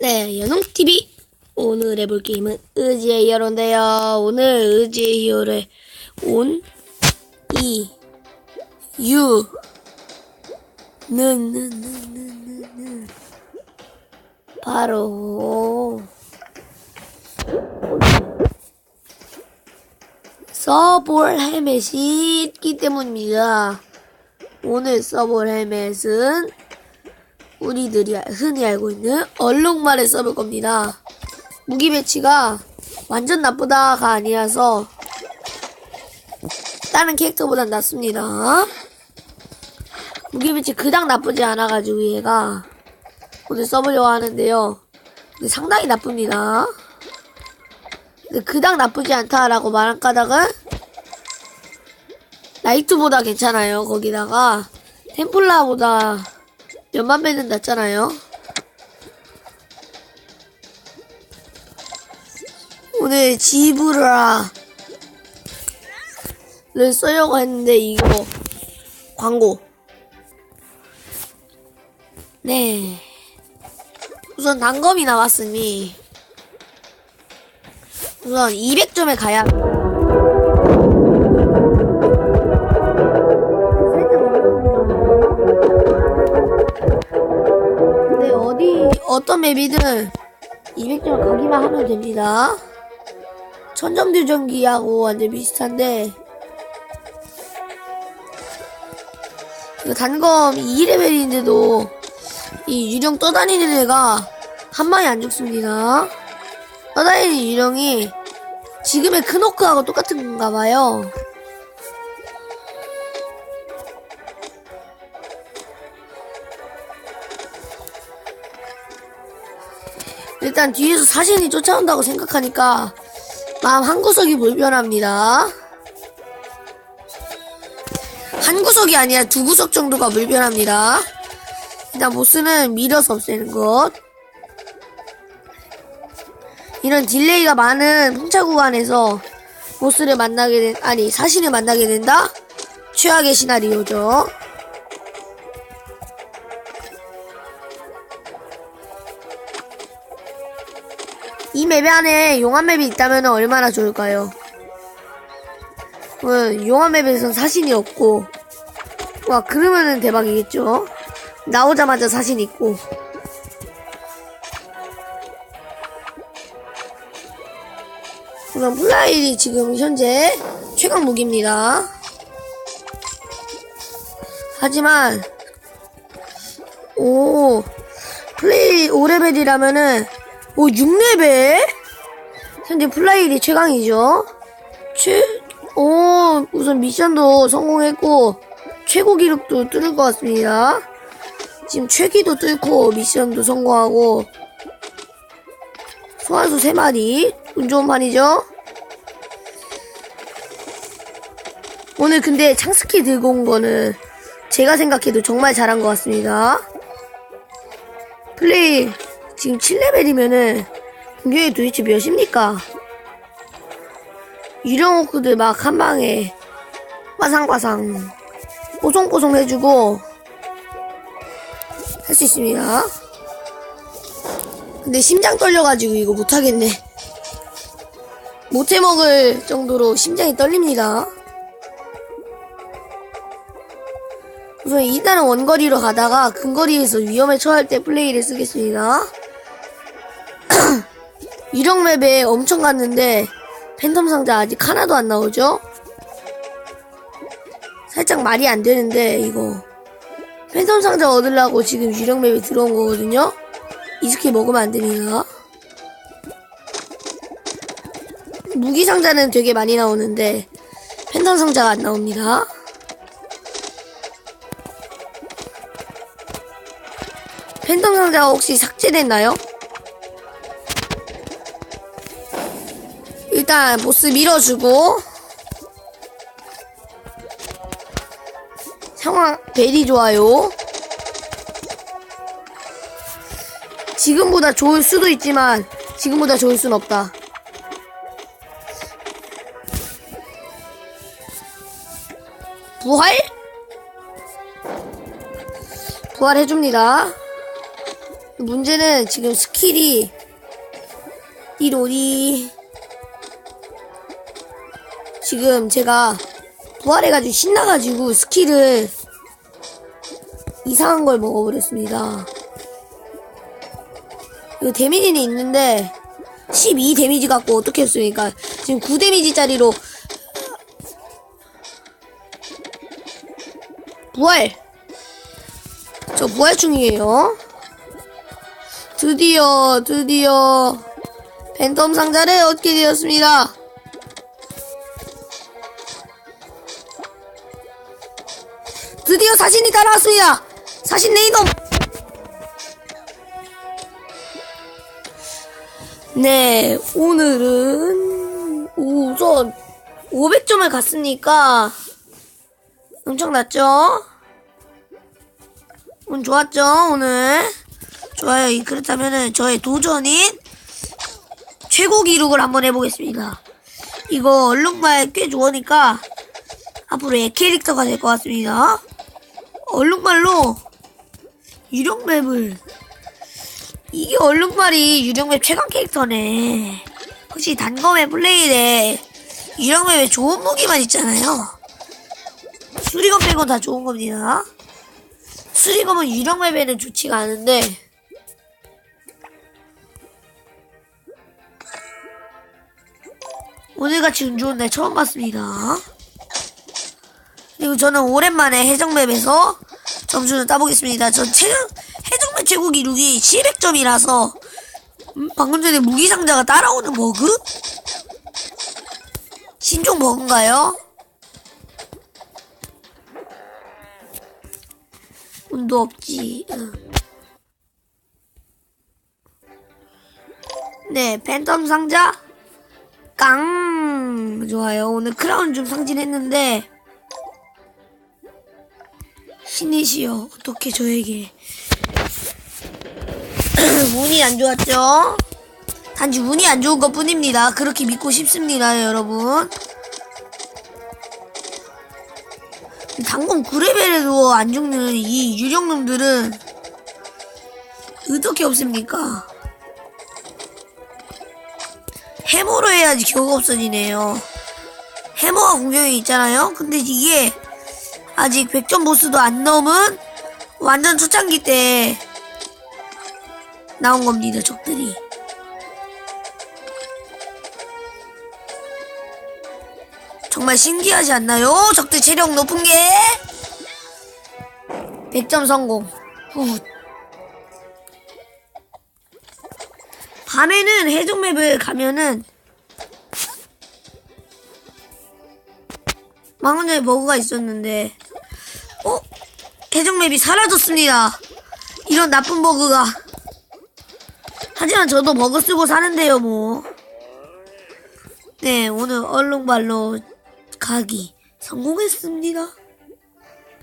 네, 연웅TV. 오늘 해볼 게임은 의지의 히어로인데요. 오늘 의지의 히어로의 온, 이, 유, 는. 바로, 써볼 헬멧이 있기 때문입니다. 오늘 써볼 헬멧은 우리들이 흔히 알고 있는 얼룩말을 써볼 겁니다. 무기 배치가 완전 나쁘다가 아니라서 다른 캐릭터보단 낫습니다. 무기 배치 그닥 나쁘지 않아가지고 얘가 오늘 써보려고 하는데요. 근데 상당히 나쁩니다. 근데 그닥 나쁘지 않다라고 말한 까닭은 나이트보다 괜찮아요. 거기다가 템플라보다 몇만 배는 낫잖아요. 오늘 지브라를 쓰려고 했는데 이거 광고. 네. 우선 단검이 나왔으니 우선 200점에 가야 합니다. 어떤 맵이든 200점 가기만 하면 됩니다. 천점들전기하고 완전 비슷한데 이거 단검 2레벨인데도 이 유령 떠다니는 애가 한 방에 안 죽습니다. 떠다니는 유령이 지금의 크노크하고 똑같은 건가 봐요. 일단 뒤에서 사신이 쫓아온다고 생각하니까 마음 한구석이 불편합니다. 한 구석이 아니라 두 구석 정도가 불편합니다. 일단 보스는 밀어서 없애는 것. 이런 딜레이가 많은 풍차 구간에서 보스를 만나게 사신을 만나게 된다? 최악의 시나리오죠. 이 맵 안에 용암 맵이 있다면 얼마나 좋을까요? 용암 맵에선 사신이 없고, 와, 그러면은 대박이겠죠? 나오자마자 사신 있고. 우선 플라일이 지금 현재 최강 무기입니다. 하지만, 플레이 5레벨이라면은, 6레벨? 현재 플라일이 최강이죠. 우선 미션도 성공했고, 최고 기록도 뚫을 것 같습니다. 지금 최기도 뚫고, 미션도 성공하고, 소환수 3마리. 운 좋은 판이죠. 오늘 근데 창스키 들고 온 거는 제가 생각해도 정말 잘한 것 같습니다. 플레이, 지금 7레벨이면은 공격이 도대체 몇입니까? 유령 호크들 막 한방에 빠상빠상 뽀송뽀송 해주고 할 수 있습니다. 근데 심장 떨려가지고 이거 못하겠네. 못해먹을 정도로 심장이 떨립니다. 우선 일단은 원거리로 가다가 근거리에서 위험에 처할 때 플레이를 쓰겠습니다. 유령 맵에 엄청 갔는데 팬텀 상자 아직 하나도 안 나오죠? 살짝 말이 안 되는데 이거 팬텀 상자 얻으려고 지금 유령 맵에 들어온 거거든요? 이 스킬 먹으면 안 됩니다. 무기 상자는 되게 많이 나오는데 팬텀 상자가 안 나옵니다. 팬텀 상자가 혹시 삭제됐나요? 일단 보스 밀어주고 상황 베리 좋아요. 지금보다 좋을 수도 있지만 지금보다 좋을 순 없다. 부활? 부활해줍니다. 문제는 지금 스킬이 이론이 지금 제가 부활해가지고 신나가지고 스킬을 이상한 걸 먹어버렸습니다. 이거 데미지는 있는데 12 데미지 갖고 어떻게 했습니까? 지금 9 데미지짜리로 부활! 저 부활 중이에요. 드디어 팬텀 상자를 얻게 되었습니다. 드디어 사신이 따라왔습니다. 사신 네이놈. 네, 오늘은 우선 500점을 갔으니까 엄청났죠? 운 좋았죠, 오늘? 좋아요. 그렇다면은 저의 도전인 최고 기록을 한번 해보겠습니다. 이거 얼룩말 꽤 좋으니까 앞으로 캐릭터가 될 것 같습니다. 얼룩말로 유령맵을, 이게 얼룩말이 유령맵 최강 캐릭터네. 혹시 단검의 플레이에 유령맵에 좋은 무기만 있잖아요. 수리검 빼곤 다 좋은 겁니다. 수리검은 유령맵에는 좋지가 않은데 오늘같이 운 좋은 날 처음 봤습니다. 그리고 저는 오랜만에 해적맵에서 점수를 따보겠습니다. 전 해적맵 최고 기록이 700점이라서 방금 전에 무기상자가 따라오는 버그? 신종 버그인가요? 운도 없지. 네, 팬텀 상자 깡! 좋아요. 오늘 크라운 좀 상징했는데 신이시여 어떻게 저에게 운이 안 좋았죠? 단지 운이 안 좋은 것 뿐입니다. 그렇게 믿고 싶습니다, 여러분. 단검 9레벨에도 안 죽는 이 유령놈들은 어떻게 없습니까? 해머로 해야지 겨우 없어지네요. 해머가 공격이 있잖아요. 근데 이게 아직 100점 보스도 안 넘은 완전 초창기 때 나온 겁니다, 적들이. 정말 신기하지 않나요? 적들 체력 높은 게 100점 성공. 후. 밤에는 해적맵을 가면은 방금 전에 버그가 있었는데 해적맵이 사라졌습니다. 이런 나쁜 버그가. 하지만 저도 버그 쓰고 사는데요, 뭐. 네, 오늘 얼룩말로 가기 성공했습니다.